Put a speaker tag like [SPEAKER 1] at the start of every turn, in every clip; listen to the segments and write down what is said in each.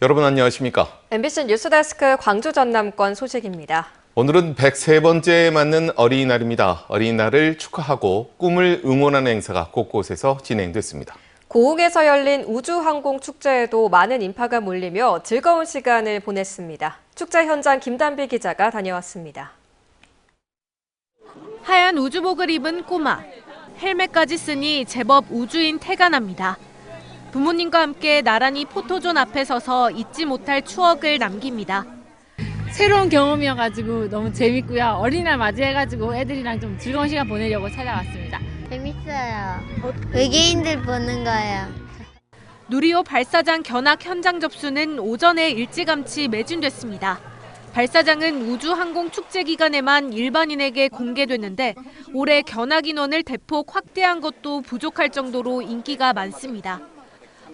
[SPEAKER 1] 여러분 안녕하십니까?
[SPEAKER 2] MBC 뉴스데스크 광주 전남권 소식입니다.
[SPEAKER 1] 오늘은 103번째에 맞는 어린이날입니다. 어린이날을 축하하고 꿈을 응원하는 행사가 곳곳에서 진행됐습니다.
[SPEAKER 2] 고흥에서 열린 우주항공축제에도 많은 인파가 몰리며 즐거운 시간을 보냈습니다. 축제 현장 김단비 기자가 다녀왔습니다.
[SPEAKER 3] 하얀 우주복을 입은 꼬마, 헬멧까지 쓰니 제법 우주인 태가 납니다. 부모님과 함께 나란히 포토존 앞에 서서 잊지 못할 추억을 남깁니다.
[SPEAKER 4] 새로운 경험이어가지고 너무 재밌고요. 어린이날 맞이해가지고 애들이랑 좀 즐거운 시간 보내려고 찾아왔습니다.
[SPEAKER 5] 재밌어요. 외계인들 보는 거예요.
[SPEAKER 3] 누리호 발사장 견학 현장 접수는 오전에 일찌감치 매진됐습니다. 발사장은 우주항공축제 기간에만 일반인에게 공개됐는데 올해 견학 인원을 대폭 확대한 것도 부족할 정도로 인기가 많습니다.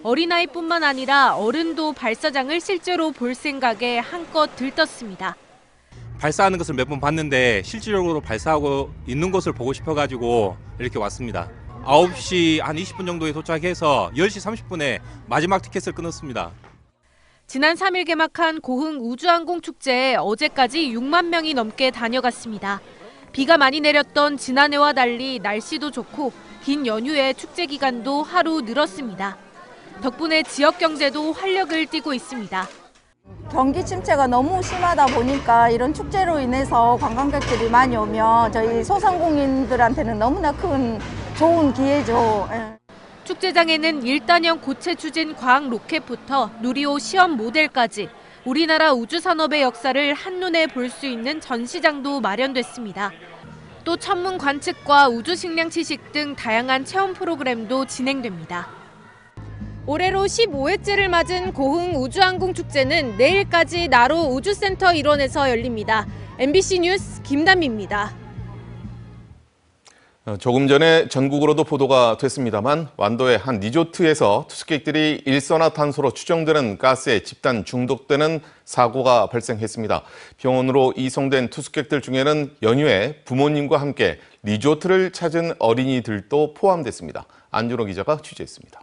[SPEAKER 3] 어린아이뿐만 아니라 어른도 발사장을 실제로 볼 생각에 한껏 들떴습니다.
[SPEAKER 6] 발사하는 것을 몇 번 봤는데 실질적으로 발사하고 있는 것을 보고 싶어가지고 이렇게 왔습니다. 9시 한 20분 정도에 도착해서 10시 30분에 마지막 티켓을 끊었습니다.
[SPEAKER 3] 지난 3일 개막한 고흥 우주항공축제에 어제까지 6만 명이 넘게 다녀갔습니다. 비가 많이 내렸던 지난해와 달리 날씨도 좋고 긴 연휴에 축제 기간도 하루 늘었습니다. 덕분에 지역 경제도 활력을 띠고 있습니다.
[SPEAKER 7] 경기 침체가 너무 심하다 보니까 이런 축제로 인해서 관광객들이 많이 오면 저희 소상공인들한테는 너무나 큰 좋은 기회죠.
[SPEAKER 3] 축제장에는 1단형 고체 추진 과학 로켓부터 누리호 시험 모델까지 우리나라 우주산업의 역사를 한눈에 볼 수 있는 전시장도 마련됐습니다. 또 천문 관측과 우주 식량 채식 등 다양한 체험 프로그램도 진행됩니다. 올해로 15회째를 맞은 고흥 우주항공축제는 내일까지 나로 우주센터 일원에서 열립니다. MBC 뉴스 김단비입니다.
[SPEAKER 1] 조금 전에 전국으로도 보도가 됐습니다만 완도의 한 리조트에서 투숙객들이 일산화탄소로 추정되는 가스에 집단 중독되는 사고가 발생했습니다. 병원으로 이송된 투숙객들 중에는 연휴에 부모님과 함께 리조트를 찾은 어린이들도 포함됐습니다. 안준호 기자가 취재했습니다.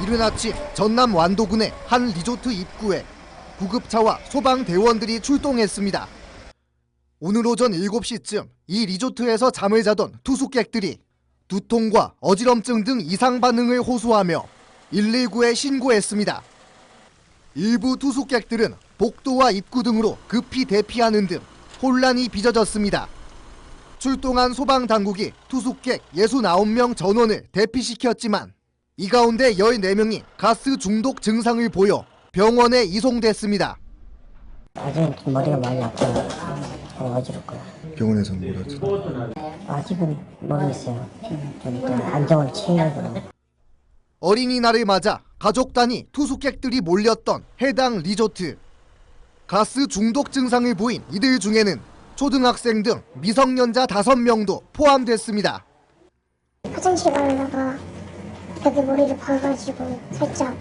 [SPEAKER 8] 이른 아침 전남 완도군의 한 리조트 입구에 구급차와 소방대원들이 출동했습니다. 오늘 오전 7시쯤 이 리조트에서 잠을 자던 투숙객들이 두통과 어지럼증 등 이상 반응을 호소하며 119에 신고했습니다. 일부 투숙객들은 복도와 입구 등으로 급히 대피하는 등 혼란이 빚어졌습니다. 출동한 소방당국이 투숙객 69명 전원을 대피시켰지만 이 가운데 14명이 가스 중독 증상을 보여 병원에 이송됐습니다.
[SPEAKER 9] 아직은 머리가 많이 아파요. 어지럽고요.
[SPEAKER 8] 병원에서는 뭐라죠?
[SPEAKER 9] 아직은 모르겠어요. 좀 일단 안정을 취하고.
[SPEAKER 8] 어린이날을 맞아 가족 단위 투숙객들이 몰렸던 해당 리조트. 가스 중독 증상을 보인 이들 중에는 초등학생 등 미성년자 5명도 포함됐습니다.
[SPEAKER 10] 화장실 가려다가 애들 머리를 박아가지고 살짝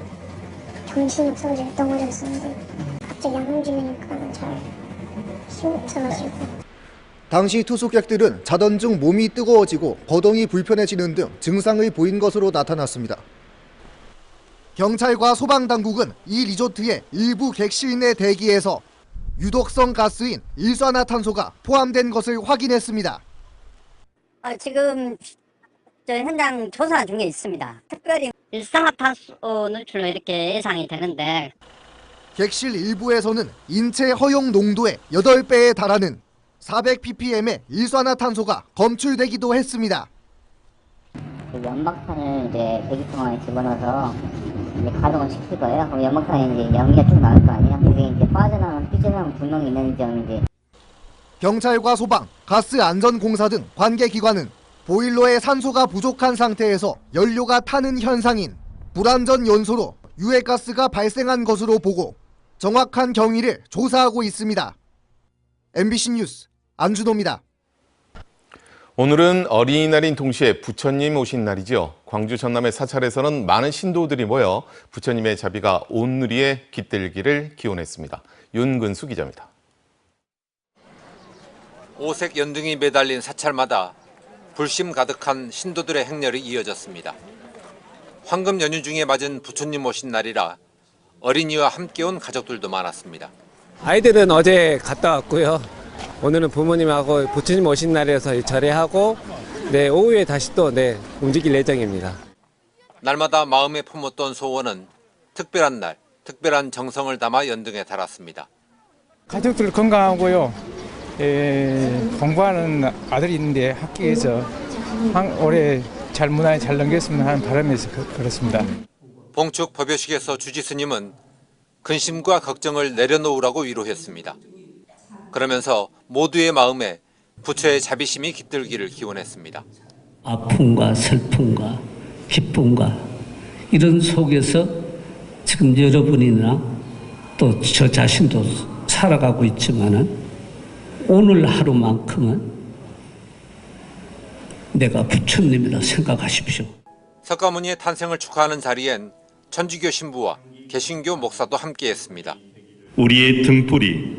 [SPEAKER 10] 정신이 없어가지고 덩어리였었는데 갑자기 안 움직이니까 잘 힘이 없어가지고.
[SPEAKER 8] 당시 투숙객들은 자던 중 몸이 뜨거워지고 거동이 불편해지는 등 증상을 보인 것으로 나타났습니다. 경찰과 소방당국은 이 리조트의 일부 객실 내 대기에서 유독성 가스인 일산화탄소가 포함된 것을 확인했습니다.
[SPEAKER 11] 지금 현장 조사 중에 있습니다. 특별히 일산화탄소 노출로 이렇게 예상이 되는데
[SPEAKER 8] 객실 일부에서는 인체 허용 농도의 8배에 달하는 400ppm의 일산화탄소가 검출되기도 했습니다.
[SPEAKER 9] 연막탄을 이제 배기통에 집어넣어서 이제 가동을 시킬 거예요. 그럼 연막탄에 이제 연기가 쭉 나올 거 아니에요. 그게 이제 빠져나오는 삐져나오는 구멍이 있는지 없는지.
[SPEAKER 8] 경찰과 소방, 가스안전공사 등 관계기관은 보일러에 산소가 부족한 상태에서 연료가 타는 현상인 불완전 연소로 유해가스가 발생한 것으로 보고 정확한 경위를 조사하고 있습니다. MBC 뉴스 안준호입니다.
[SPEAKER 1] 오늘은 어린이날인 동시에 부처님 오신 날이죠. 광주 전남의 사찰에서는 많은 신도들이 모여 부처님의 자비가 온 누리에 깃들기를 기원했습니다. 윤근수 기자입니다.
[SPEAKER 12] 오색 연등이 매달린 사찰마다 불심 가득한 신도들의 행렬이 이어졌습니다.
[SPEAKER 6] 황금 연휴 중에 맞은 부처님 오신 날이라 어린이와 함께 온 가족들도 많았습니다.
[SPEAKER 12] 아이들은 어제 갔다 왔고요. 오늘은 부모님하고 부처님 오신 날이라서 절에하고 오후에 다시 또 움직일 예정입니다.
[SPEAKER 6] 날마다 마음에 품었던 소원은 특별한 날, 특별한 정성을 담아 연등에 달았습니다.
[SPEAKER 13] 가족들 건강하고요. 공부하는 아들이 있는데 학교에서 올해 무난히 잘 넘겼으면 하는 바람에서 그렇습니다.
[SPEAKER 6] 봉축 법요식에서 주지 스님은 근심과 걱정을 내려놓으라고 위로했습니다. 그러면서 모두의 마음에 부처의 자비심이 깃들기를 기원했습니다.
[SPEAKER 14] 아픔과 슬픔과 기쁨과 이런 속에서 지금 여러분이나 또 저 자신도 살아가고 있지만은 오늘 하루만큼은 내가 부처님이라 생각하십시오.
[SPEAKER 6] 석가모니의 탄생을 축하하는 자리엔 천주교 신부와 개신교 목사도 함께했습니다.
[SPEAKER 15] 우리의 등불이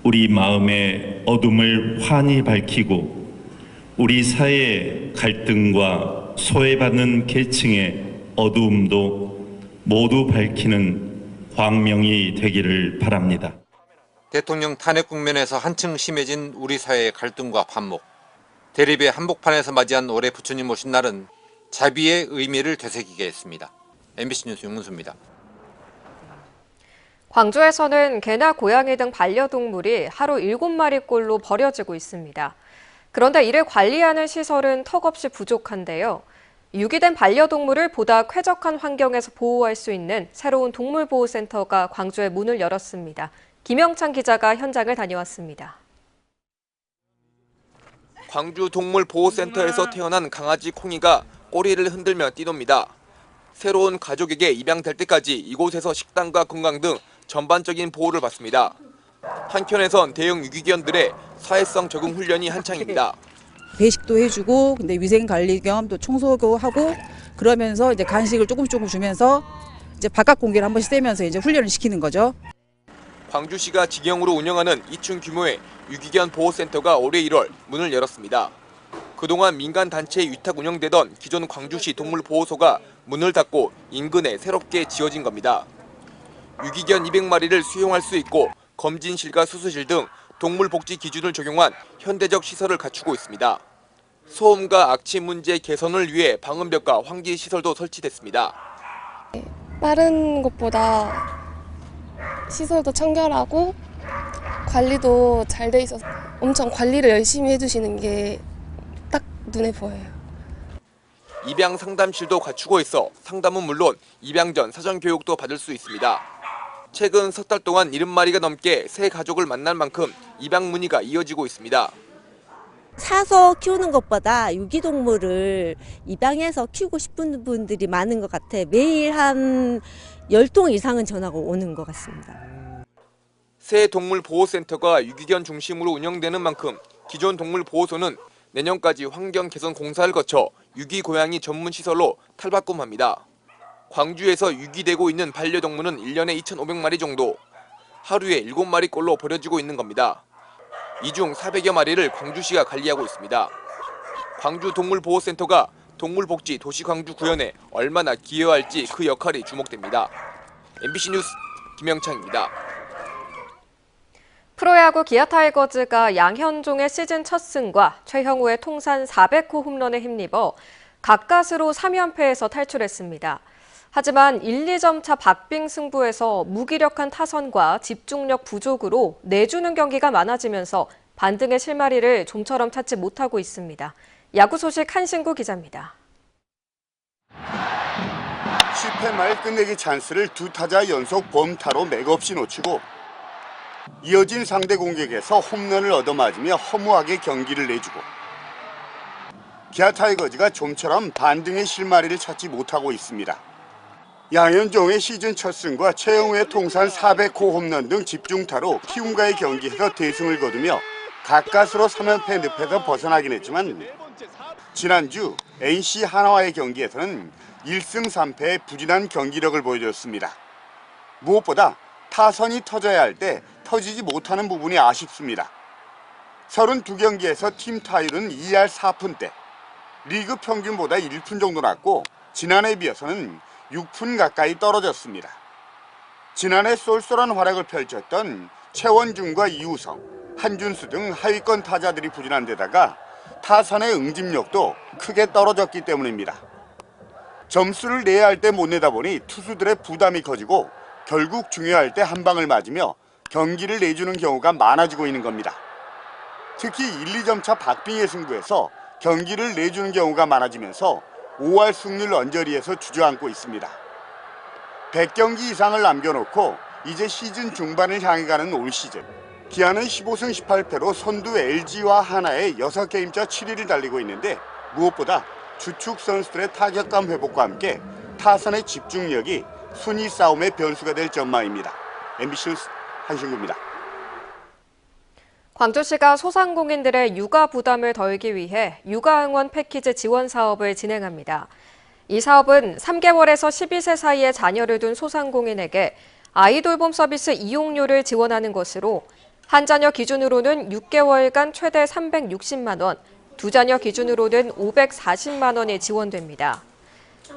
[SPEAKER 15] 우리 마음의 어둠을 환히 밝히고 우리 사회의 갈등과 소외받는 계층의 어두움도 모두 밝히는 광명이 되기를 바랍니다.
[SPEAKER 6] 대통령 탄핵 국면에서 한층 심해진 우리 사회의 갈등과 반목. 대립의 한복판에서 맞이한 올해 부처님 오신 날은 자비의 의미를 되새기게 했습니다. MBC 뉴스 윤문수입니다.
[SPEAKER 2] 광주에서는 개나 고양이 등 반려동물이 하루 7마리꼴로 버려지고 있습니다. 그런데 이를 관리하는 시설은 턱없이 부족한데요. 유기된 반려동물을 보다 쾌적한 환경에서 보호할 수 있는 새로운 동물보호센터가 광주에 문을 열었습니다. 김영찬 기자가 현장을 다녀왔습니다.
[SPEAKER 16] 광주 동물보호센터에서 태어난 강아지 콩이가 꼬리를 흔들며 뛰놉니다. 새로운 가족에게 입양될 때까지 이곳에서 식단과 건강 등 전반적인 보호를 받습니다. 한켠에선 대형 유기견들의 사회성 적응 훈련이 한창입니다.
[SPEAKER 17] 배식도 해주고, 근데 위생 관리 겸 또 청소도 하고, 그러면서 이제 간식을 조금 주면서 이제 바깥 공기를 한 번씩 쐬면서 이제 훈련을 시키는 거죠.
[SPEAKER 16] 광주시가 직영으로 운영하는 2층 규모의 유기견 보호센터가 올해 1월 문을 열었습니다. 그동안 민간 단체에 위탁 운영되던 기존 광주시 동물보호소가 문을 닫고 인근에 새롭게 지어진 겁니다. 유기견 200마리를 수용할 수 있고 검진실과 수술실 등 동물복지 기준을 적용한 현대적 시설을 갖추고 있습니다. 소음과 악취 문제 개선을 위해 방음벽과 환기 시설도 설치됐습니다.
[SPEAKER 18] 다른 곳보다 시설도 청결하고 관리도 잘 돼 있어서 엄청 관리를 열심히 해주시는 게 딱 눈에 보여요.
[SPEAKER 16] 입양 상담실도 갖추고 있어 상담은 물론 입양 전 사전 교육도 받을 수 있습니다. 최근 석 달 동안 70마리가 넘게 새 가족을 만날 만큼 입양 문의가 이어지고 있습니다.
[SPEAKER 19] 사서 키우는 것보다 유기동물을 입양해서 키우고 싶은 분들이 많은 것 같아. 매일 한 10통 이상은 전화가 오는 것 같습니다.
[SPEAKER 16] 새 동물보호센터가 유기견 중심으로 운영되는 만큼 기존 동물보호소는 내년까지 환경 개선 공사를 거쳐 유기고양이 전문 시설로 탈바꿈합니다. 광주에서 유기되고 있는 반려동물은 1년에 2,500마리 정도, 하루에 7마리꼴로 버려지고 있는 겁니다. 이 중 400여 마리를 광주시가 관리하고 있습니다. 광주 동물보호센터가 동물복지 도시광주 구현에 얼마나 기여할지 그 역할이 주목됩니다. MBC 뉴스 김영창입니다.
[SPEAKER 2] 프로야구 기아 타이거즈가 양현종의 시즌 첫 승과 최형우의 통산 400호 홈런에 힘입어 가까스로 3연패에서 탈출했습니다. 하지만 1, 2점 차 박빙 승부에서 무기력한 타선과 집중력 부족으로 내주는 경기가 많아지면서 반등의 실마리를 좀처럼 찾지 못하고 있습니다. 야구 소식 한신구 기자입니다.
[SPEAKER 20] 실패 말 끝내기 찬스를 두 타자 연속 범타로 맥없이 놓치고 이어진 상대 공격에서 홈런을 얻어맞으며 허무하게 경기를 내주고 기아 타이거즈가 좀처럼 반등의 실마리를 찾지 못하고 있습니다. 양현종의 시즌 첫 승과 최영우의 통산 400호 홈런 등 집중타로 키움과의 경기에서 대승을 거두며 가까스로 3연패 늪에서 벗어나긴 했지만 지난주 NC 하나와의 경기에서는 1승 3패의 부진한 경기력을 보여줬습니다. 무엇보다 타선이 터져야 할 때 터지지 못하는 부분이 아쉽습니다. 32경기에서 팀 타율은 2할 4푼대, 리그 평균보다 1푼 정도 낮고 지난해에 비해서는 6푼 가까이 떨어졌습니다. 지난해 쏠쏠한 활약을 펼쳤던 최원중과 이우성, 한준수 등 하위권 타자들이 부진한 데다가 타선의 응집력도 크게 떨어졌기 때문입니다. 점수를 내야 할 때 못 내다 보니 투수들의 부담이 커지고 결국 중요할 때 한 방을 맞으며 경기를 내주는 경우가 많아지고 있는 겁니다. 특히 1, 2점 차 박빙의 승부에서 경기를 내주는 경우가 많아지면서 5할 승률 언저리에서 주저앉고 있습니다. 100경기 이상을 남겨놓고 이제 시즌 중반을 향해 가는 올 시즌. 기아는 15승 18패로 선두 LG와 하나의 6게임차 7위를 달리고 있는데 무엇보다 주축 선수들의 타격감 회복과 함께 타선의 집중력이 순위 싸움의 변수가 될 전망입니다. MBC 뉴스 한신구입니다.
[SPEAKER 2] 광주시가 소상공인들의 육아 부담을 덜기 위해 육아 응원 패키지 지원 사업을 진행합니다. 이 사업은 3개월에서 12세 사이에 자녀를 둔 소상공인에게 아이돌봄 서비스 이용료를 지원하는 것으로 한 자녀 기준으로는 6개월간 최대 360만 원, 두 자녀 기준으로는 540만 원이 지원됩니다.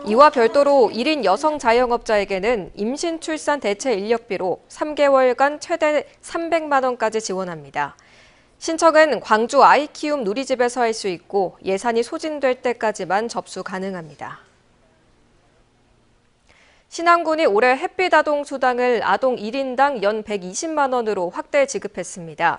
[SPEAKER 2] 이와 별도로 1인 여성 자영업자에게는 임신 출산 대체 인력비로 3개월간 최대 300만 원까지 지원합니다. 신청은 광주 아이키움 누리집에서 할 수 있고 예산이 소진될 때까지만 접수 가능합니다. 신안군이 올해 햇빛 아동 수당을 아동 1인당 연 120만 원으로 확대 지급했습니다.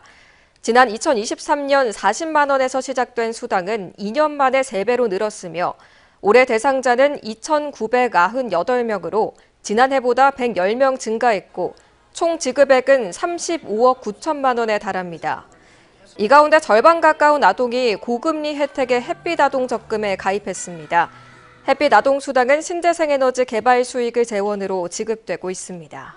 [SPEAKER 2] 지난 2023년 40만 원에서 시작된 수당은 2년 만에 3배로 늘었으며 올해 대상자는 2,998명으로 지난해보다 110명 증가했고 총 지급액은 35억 9천만 원에 달합니다. 이 가운데 절반 가까운 아동이 고금리 혜택의 햇빛 아동 적금에 가입했습니다. 햇빛 아동 수당은 신재생 에너지 개발 수익을 재원으로 지급되고 있습니다.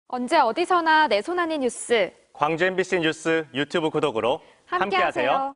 [SPEAKER 21] 언제 어디서나 내 손 안의 뉴스.
[SPEAKER 22] 광주 MBC 뉴스 유튜브 구독으로 함께하세요.